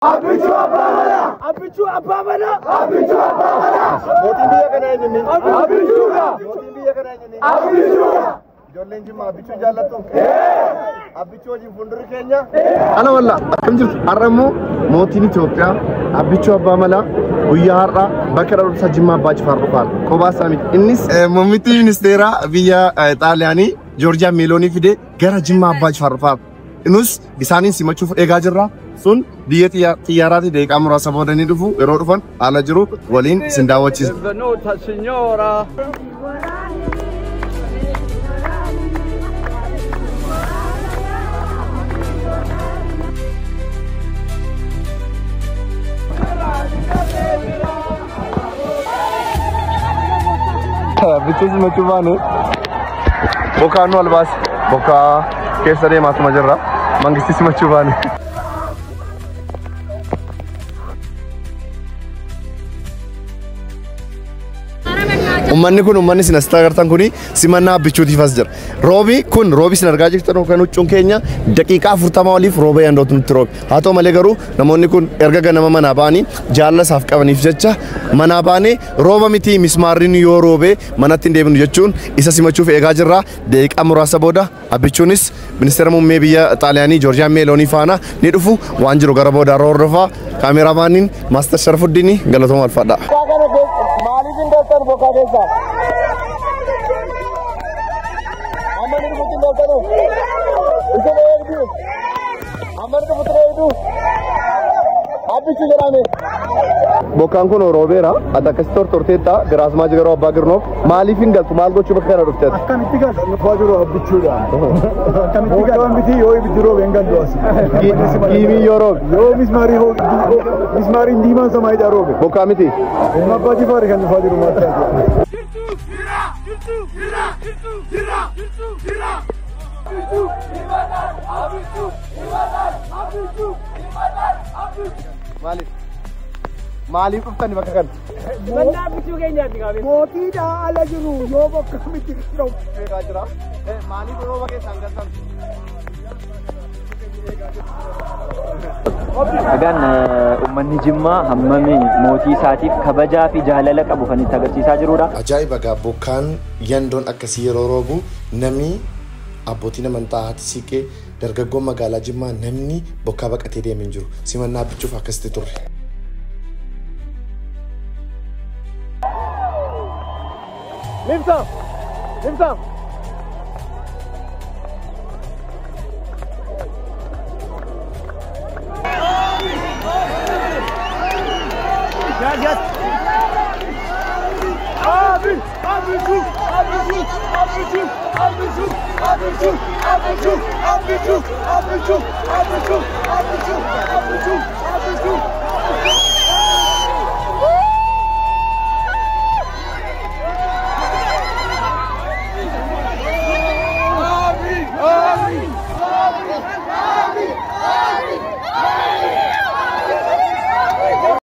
Abichu Abamala. Abichu Abamala. Abichu Abamala. Voting biya kana inni. Abichu ga. Voting biya kana inni. Abichu ga. Jollen jimma abichu jallatu. Abichu wajin funduri keenya. Ana walla akkam jirtu har'ammoo mootiin Itoophiyaa Abichu Abamala guyyaa har'a bakka dhaloota Jimmaa Abbaa Jifaar dhufaan kophaa isaa innis muummichi ministeera biyya Xaaliyaanii Joorjiyaa Meeloonii fide gara Jimmaa Abbaa Jifaar dhufaan inus isaaniin simachuuf eegaa jirra. Sun biyya xiyyaaraatti deeqaa muraasa boodanii dhufu yeroo dhufan haala jiru waliin isin daawwachiisa. Bichuu simachuu baanu bokaa nu albaas bokaa keessa deemaatuma jirra mangisti simachuu baanu. Ummanni kun ummanni sin asirratti agartan kuni simannaa Abichuutiif as jira. Roobi kun roobi sin argaa jirtan kan huccuun keenya daqiiqaa 40 oliif rooba yandootu nutti roobi. Haa ta'u malee garuu namoonni kun erga ganama manaa ba'anii jaalala isaaf qabaniif jecha manaa baanee rooba miti mismaarriin yoo roobee manatti hin deebinu jechuun isa simachuuf eegaa jirra. Daqiiqaa muraasa booda Abichuunis ministeera muummee biyya Xaaliyaanii Joorjiyaa Meeloonii faana ni dhufu waan jiru gara booda hordofaa. Kaameraamaaniin Maaster Sharafuddin galatooma alfaadha. Maalifin daltan bokaa keessa. Amani dhufuutiin daltanu. Isa beektu. Amani dhufuutiin Abichu jedhame. Bokaan kun roobeera. Ati akkasitti torteetta giraasmaa jigaroo abbaa girnoof maaliifin galtu maal gochuu bakka kana dhufteet? Akkamitti galtu dhufaa jiru Abichuudha. Akkamitti galtu miti yoo ibiddi roobe hin galtu asi. Giimii yoo roobe. Yoo mismaariin diimaan samaayidha roobe. Bokaa miti. Abbaa Jifaar kan dhufaa jiru maal Maaliif dhuftani bakka kana? Manna Abichuu keenyaatti qabe. Mootiidha ala jiru yoo bakka miti jiru. Eegaa jira. Maaliif rooba keessaan galtan? Egaan uummanni Jimmaa hammami mootii isaatiif kabajaa fi jaalala qabu kan itti agarsiisaa jirudha. Ajaa'iba gaa bokkaan yandoon akkasii yeroo roobu namni abbootiin amantaa haati siiqee dargaggoon magaalaa Jimmaa namni bokkaa baqatee deemin jiru simannaa Abichuuf akkasitti turre. Limsa! Limsa! Yes! Abichu! Abichu!